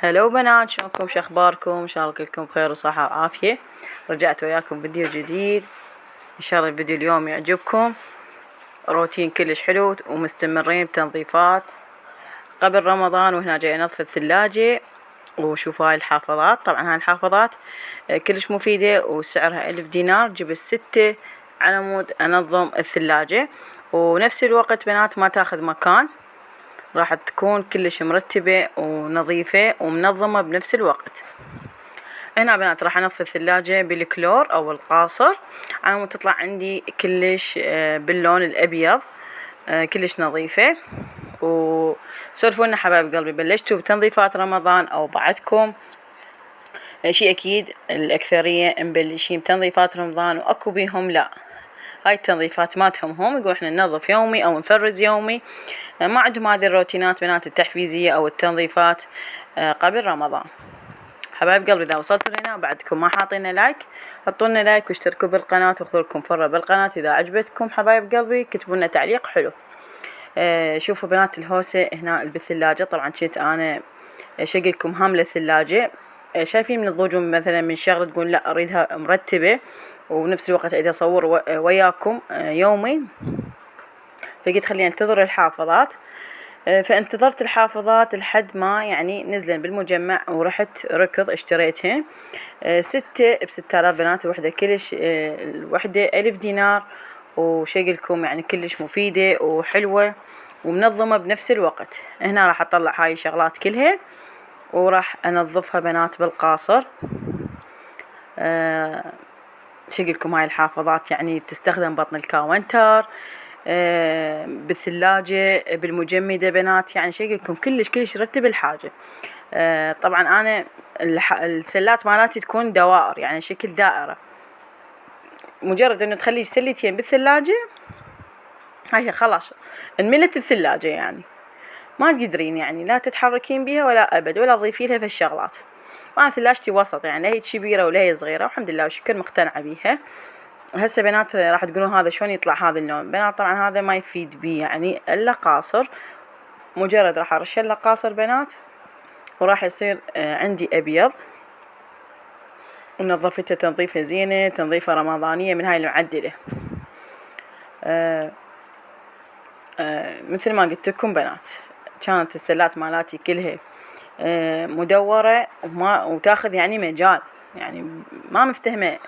هلو بنات، شلونكم؟ شخباركم؟ ان شاء الله كلكم بخير وصحة وعافية. رجعت وياكم فيديو جديد، ان شاء الله الفيديو اليوم يعجبكم. روتين كلش حلو ومستمرين بتنظيفات قبل رمضان. وهنا جاي انظف الثلاجة. وشوفوا هاي الحافظات، طبعا هاي الحافظات كلش مفيدة وسعرها 1000 دينار. جبت 6 على مود انظم الثلاجة، ونفس الوقت بنات ما تاخذ مكان، راح تكون كلش مرتبة ونظيفة ومنظمة بنفس الوقت. هنا بنات راح انظف الثلاجة بالكلور او القاصر على مود تطلع عندي كلش باللون الابيض، كلش نظيفة. وسولفونا حبايب قلبي، بلشتوا بتنظيفات رمضان او بعدكم؟ شي اكيد الاكثرية مبلشين بتنظيفات رمضان، واكو بيهم لا، هاي التنظيفات ماتهم هم يقول احنا ننظف يومي او نفرز يومي، ما عندهم هذه الروتينات بنات التحفيزية او التنظيفات قبل رمضان. حبايب قلبي، اذا وصلتوا لهنا بعدكم ما حاطين لايك، حطوا لنا لايك واشتركوا بالقناة واخذوا لكم فرة بالقناة. اذا عجبتكم حبايب قلبي كتبوا لنا تعليق حلو. شوفوا بنات الهوسة هنا بالثلاجة، طبعا كنت انا شقلكم هاملة الثلاجة. شايفين من الضجون مثلا من شغلة تقول لا اريدها مرتبة، ونفس الوقت اريد اصور وياكم يومي، فقلت خلينا ننتظر الحافظات. فانتظرت الحافظات لحد ما يعني نزلن بالمجمع، ورحت ركض اشتريتهن 6 ب6000 بنات. الوحدة كلش الوحدة 1000 دينار، وشقلكم يعني كلش مفيدة وحلوة ومنظمة بنفس الوقت. هنا راح اطلع هاي الشغلات كلها وراح انظفها بنات بالقاصر. شقلكم هاي الحافظات يعني تستخدم بطن الكاونتر، بالثلاجة، بالمجمدة بنات، يعني شقلكم كلش رتب الحاجة. طبعا انا السلات مالاتي تكون دوائر، يعني شكل دائرة، مجرد انه تخلي سلتين بالثلاجة هاي خلاص انملت الثلاجة، يعني ما تقدرين يعني لا تتحركين بيها ولا ابد ولا تضيفي لها في الشغلات. وانا ثلاجتي وسط، يعني لا هي كبيرة ولا هي صغيرة، والحمد لله وشكر مقتنعة بيها. هسه بنات راح تقولون هذا شلون يطلع هذا اللون؟ بنات طبعا هذا ما يفيد بي يعني الا قاصر، مجرد راح ارش له قاصر بنات وراح يصير عندي ابيض. ونظفته تنظيفة زينة، تنظيفة رمضانية من هاي المعدلة. مثل ما قلت لكم بنات، كانت السلات مالاتي كلها مدورة وتاخذ يعني مجال، يعني ما مفتهمة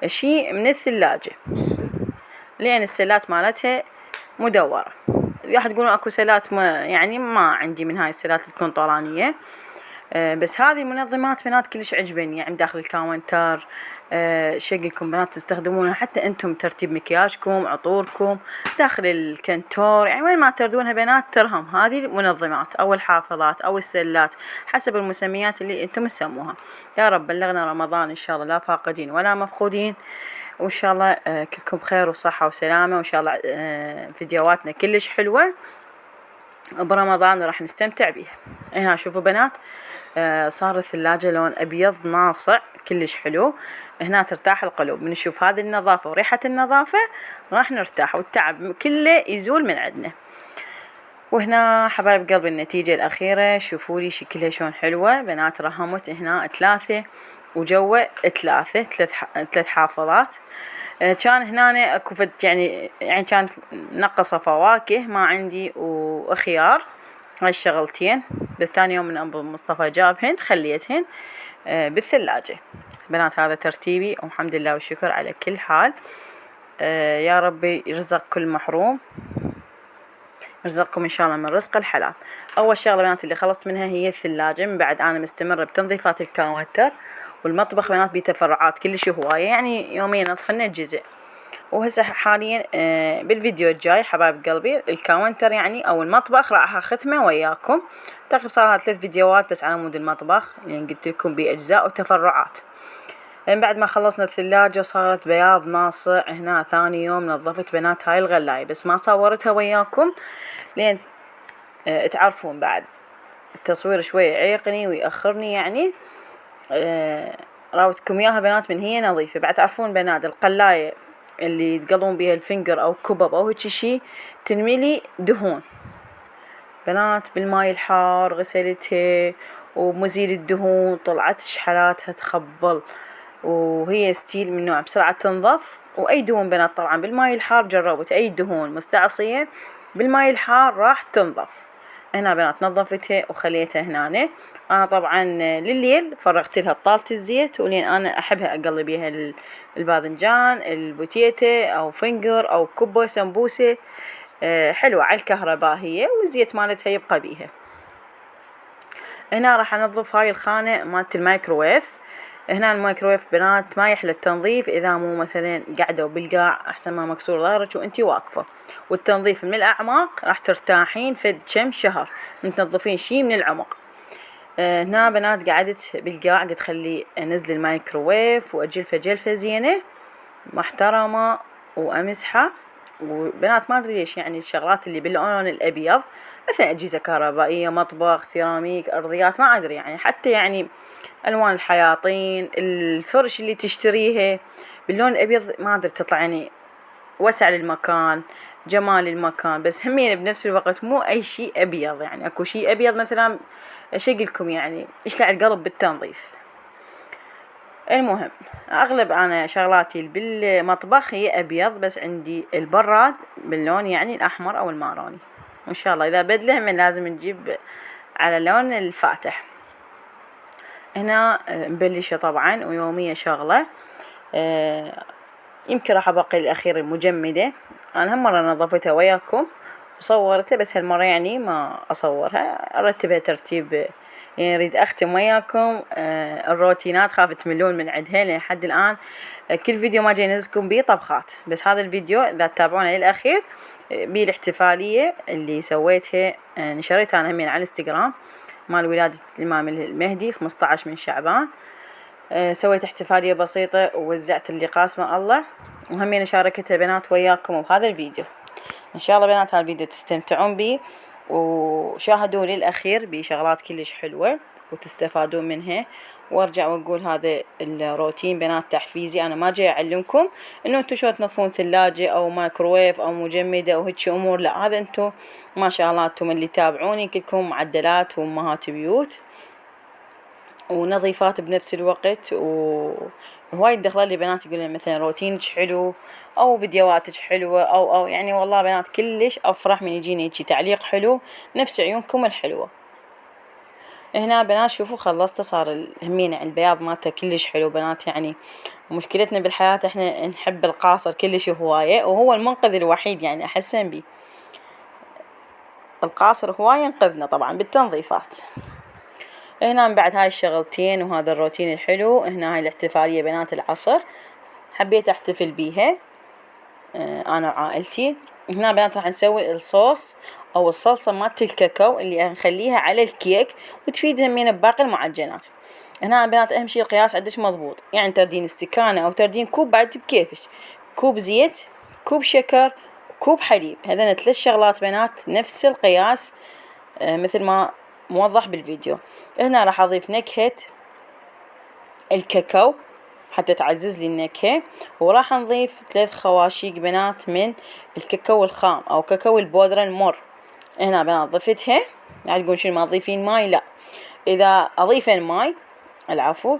شيء من الثلاجة، لأن السلات مالتها مدورة. راح تقولون اكو سلات ما عندي من هاي السلات تكون طولانية. بس هذه المنظمات بنات كلش عجبني، يعني داخل الكاونتر. شقلكم بنات تستخدمونها حتى انتم ترتيب مكياجكم، عطوركم داخل الكنتور، يعني وين ما تردونها بنات ترهم هذه المنظمات او الحافظات او السلات حسب المسميات اللي انتم تسموها. يا رب بلغنا رمضان ان شاء الله لا فاقدين ولا مفقودين، وان شاء الله كلكم بخير وصحة وسلامة، وان شاء الله فيديوهاتنا كلش حلوة برمضان راح نستمتع بيها. هنا شوفوا بنات صار الثلاجة لون ابيض ناصع كلش حلو. هنا ترتاح القلوب من نشوف هذه النظافة وريحة النظافة، راح نرتاح والتعب كله يزول من عندنا. وهنا حبايب قلبي النتيجة الأخيرة، شوفوا لي شكلها شلون حلوة بنات. رهمت هنا 3 وجوا 3 حافظات. كان هنا اكو يعني كان نقصة فواكه ما عندي وخيار، هاي الشغلتين. بالثاني يوم من ابو مصطفى جابهن خليتهن بالثلاجة بنات. هذا ترتيبي والحمد لله والشكر على كل حال. يا ربي يرزق كل محروم، يرزقكم ان شاء الله من رزق الحلال. اول شغله بنات اللي خلصت منها هي الثلاجه، من بعد انا مستمره بتنظيفات الكاونتر والمطبخ بنات بتفرعات كلش هوايه، يعني يوميا نظفنا جزء. وهسه حاليا بالفيديو الجاي حبايب قلبي الكاونتر يعني او المطبخ راح اختمه وياكم. تقريبا صار لها 3 فيديوهات بس على مود المطبخ، يعني قلت لكم باجزاء وتفرعات. من بعد ما خلصنا الثلاجة وصارت بياض ناصع، هنا ثاني يوم نظفت بنات هاي الغلاية، بس ما صورتها وياكم لين تعرفون بعد التصوير شوي يعيقني ويأخرني، يعني راوتكم اياها بنات من هي نظيفة. بعد تعرفون بنات القلاية اللي تقلون بيها الفنجر او كبب او هيك شي تنملي دهون بنات، بالماي الحار غسلتها ومزيل الدهون، طلعت شحلاتها تخبل، وهي ستيل من نوع بسرعة تنظف. وأي دهون بنات طبعا بالماي الحار جربت أي دهون مستعصية بالماي الحار راح تنظف. هنا بنات نظفتها وخليتها هنا. أنا طبعا لليل فرغت لها بطالة الزيت، ولين أنا أحبها أقلي بيها الباذنجان، البوتيتة أو فنجر أو كبة سمبوسة حلوة على الكهرباء هي، والزيت مالتها يبقى بيها. هنا راح انظف هاي الخانة مالت الميكروويف. هنا الميكروويف بنات ما يحلى التنظيف اذا مو مثلا قاعدة بالقاع، احسن ما مكسور ظهرك وانتي واقفة. والتنظيف من الاعماق راح ترتاحين فد كم شهر من تنظفين شي من العمق. هنا بنات قعدت بالقاع، قلت خلي انزل الميكروويف واجلفه جلفة زينة محترمة وامسحه. وبنات ما ادري ليش يعني الشغلات اللي باللون الابيض مثلا اجهزة كهربائية، مطبخ، سيراميك، ارضيات، ما ادري يعني حتى يعني الوان الحياطين، الفرش اللي تشتريها باللون الابيض ما ادري تطلع يعني وسع للمكان، جمال المكان، بس همين بنفس الوقت مو اي شيء ابيض. يعني اكو شيء ابيض مثلا اشقلكم يعني يشلع القلب بالتنظيف. المهم اغلب انا شغلاتي بالمطبخ هي ابيض، بس عندي البراد باللون يعني الاحمر او الماروني، وان شاء الله اذا بدله من لازم نجيب على اللون الفاتح. هنا مبلشة طبعا ويومية شغلة. يمكن راح ابقي الاخير المجمدة، انا هم مرة نظفتها وياكم وصورتها، بس هالمرة يعني ما اصورها، ارتبها ترتيب يعني اريد اختم وياكم الروتينات. خاف تملون من عندها لحد الان كل فيديو ما جاي انزلكم بيه طبخات، بس هذا الفيديو اذا تتابعونه للاخير بيه الاحتفالية اللي سويتها، نشريتها انا همين على الانستغرام مال ولادة الامام المهدي 15 من شعبان. سويت احتفالية بسيطة ووزعت اللي قاسمه الله، وهمين شاركتها بنات وياكم بهذا الفيديو. ان شاء الله بنات هذا الفيديو تستمتعون بيه وشاهدوا للأخير بشغلات كلش حلوة وتستفادون منها. وارجع واقول هذا الروتين بنات تحفيزي، انا ما جاي اعلمكم انه انتو شلون تنظفون ثلاجة او مايكروويف او مجمدة او هيك امور، لا هذا انتو ما شاء الله انتم اللي تابعوني كلكم معدلات وامهات بيوت ونظيفات بنفس الوقت. وهواي دخل لي بنات يقولون مثلا روتينك حلو او فيديوهاتك حلوة او يعني والله بنات كلش افرح من يجيني هيجي تعليق حلو نفس عيونكم الحلوة. هنا بنات شوفوا خلصت، صار همين البياض مالته كلش حلو بنات. يعني مشكلتنا بالحياة احنا نحب القاصر كلش هواية، وهو المنقذ الوحيد يعني احسن بي القاصر هواية ينقذنا طبعا بالتنظيفات. هنا من بعد هاي الشغلتين وهذا الروتين الحلو، هنا هاي الاحتفالية بنات العصر حبيت احتفل بيها انا وعائلتي. هنا بنات راح نسوي الصوص او الصلصة مالت الكاكاو اللي نخليها على الكيك وتفيد همين بباقي المعجنات. هنا بنات اهم شي القياس عندش مضبوط، يعني تردين استكانة او تردين كوب بعد بكيفش، كوب زيت، كوب شكر، كوب حليب، هذين 3 شغلات بنات نفس القياس مثل ما موضح بالفيديو. هنا راح اضيف نكهة الكاكاو حتى تعزز لي النكهة، وراح نضيف 3 خواشيق بنات من الكاكاو الخام او كاكاو البودرة المر. هنا بنات ضفتها، يعني تقول شنو ما تضيفين ماي، لا اذا اضيف الماي العفو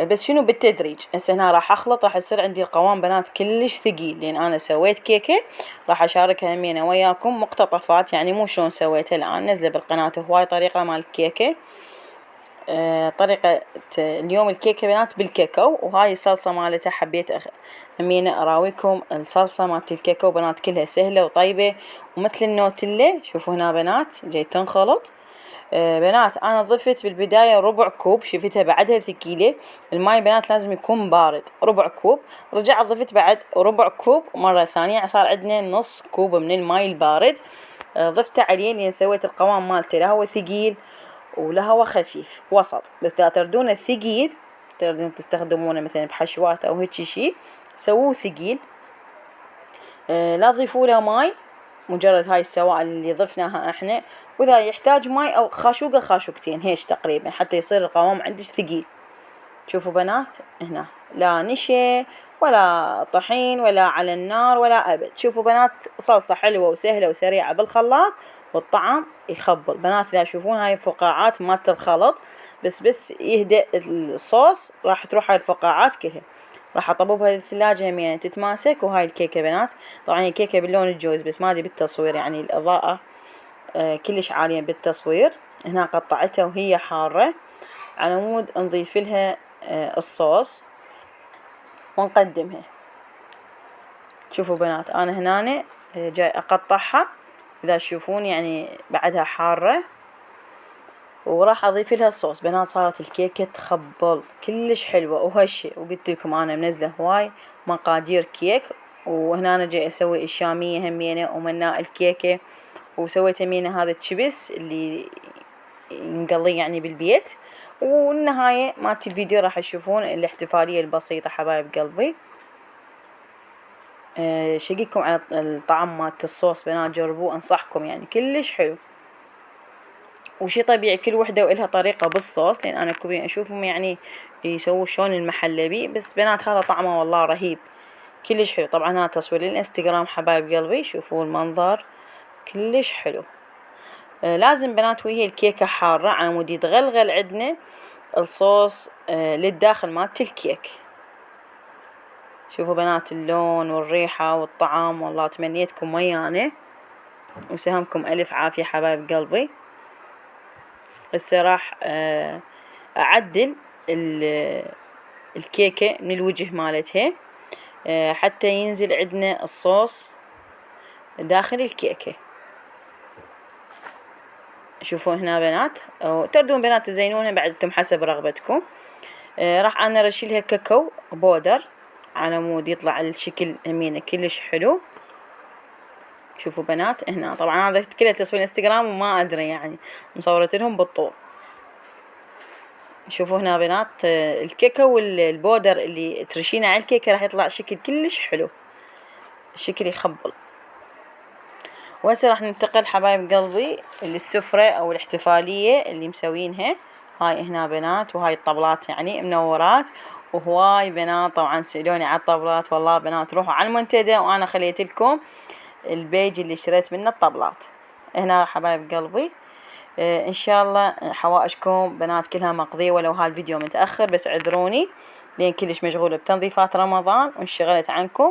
بس شنو بالتدريج. هسه هنا راح اخلط، راح يصير عندي القوام بنات كلش ثقيل، لان انا سويت كيكة راح اشاركها همينة وياكم مقتطفات، يعني مو شلون سويتها الان، نزله بالقناة هواي طريقة مال الكيكة. طريقة اليوم الكيكة بنات بالكاكاو، وهاي الصلصة مالتها حبيت همينة اراويكم الصلصة مالت الكاكاو بنات كلها سهلة وطيبة ومثل النوتيلا. شوفوا هنا بنات جاي تنخلط. بنات انا ضفت بالبداية ربع كوب، شفتها بعدها ثقيلة، الماي بنات لازم يكون بارد، ربع كوب. رجعت ضفت بعد ربع كوب مرة ثانية، صار عندنا نص كوب من الماي البارد. ضفته عليه لين سويت القوام مالته لا هو ثقيل ولا هو خفيف وسط. بس اذا تردون الثقيل تردون تستخدمونه مثلا بحشوات او هيك شي سووه ثقيل. لا تضيفوا له ماي، مجرد هاي السوائل اللي ضفناها احنا، واذا يحتاج ماي او خاشوقة خاشوقتين هيش تقريبا حتى يصير القوام عندك ثقيل. شوفوا بنات هنا لا نشا ولا طحين ولا على النار ولا ابد. شوفوا بنات صلصة حلوة وسهلة وسريعة بالخلاط والطعم يخبل. بنات إذا تشوفون هاي الفقاعات مالت الخلط بس يهدأ الصوص راح تروح هاي الفقاعات كلها. راح اطببها للثلاجة همينة تتماسك. وهاي الكيكة بنات طبعا هي كيكة باللون الجوز بس ما ادري بالتصوير يعني الإضاءة كلش عالية بالتصوير. هنا قطعتها وهي حارة على مود نضيف لها الصوص ونقدمها. شوفوا بنات انا هنا جاي اقطعها اذا تشوفون يعني بعدها حارة وراح اضيف لها الصوص. بنات صارت الكيكة تخبل كلش حلوة وهشة. وقلت لكم انا منزلة هواي مقادير كيك. وهنا أنا جاي اسوي الشامية همينة ومناء الكيكة. وسويت همينة هذا الشبس اللي نقليه يعني بالبيت. والنهاية مالت الفيديو راح تشوفون الاحتفالية البسيطة حبايب قلبي. شقيكم على الطعم مالت الصوص بنات جربوه انصحكم يعني كلش حلو. وشي طبيعي كل وحدة وإلها طريقة بالصوص لأن أنا كوبي أشوفهم يعني يسووا شلون المحلبي. بس بنات هذا طعمه والله رهيب كلش حلو. طبعا هذا تصوير للإنستغرام حبايب قلبي. شوفوا المنظر كلش حلو. لازم بنات وهي الكيكة حارة على مود يتغلغل عندنا الصوص للداخل مالت الكيك. شوفوا بنات اللون والريحة والطعم والله تمنيتكم ويانا وسهمكم ألف عافية حبايب قلبي. هسه راح أعدل الكيكة من الوجه مالتها حتى ينزل عندنا الصوص داخل الكيكة. شوفوا هنا بنات تقدرون بنات تزينونها بعد انتم حسب رغبتكم. راح انا ارشيلها كاكاو بودر على مود يطلع الشكل همينه كلش حلو. شوفوا بنات هنا طبعا هذا كله تصوير انستغرام وما ادري يعني مصورت لهم بالطول. شوفوا هنا بنات الكاكاو والبودر اللي ترشينه على الكيكه راح يطلع شكل كلش حلو. الشكل يخبل. وهسه راح ننتقل حبايب قلبي للسفرة او الاحتفالية اللي مسوينها. هاي هنا بنات وهاي الطبلات يعني منورات وهواي بنات طبعا سألوني على الطبلات. والله بنات روحوا على المنتدى وانا خليت لكم البيج اللي اشتريت منه الطبلات. هنا حبايب قلبي ان شاء الله حوائجكم بنات كلها مقضية ولو هالفيديو متأخر بس اعذروني لان كلش مشغولة بتنظيفات رمضان وانشغلت عنكم.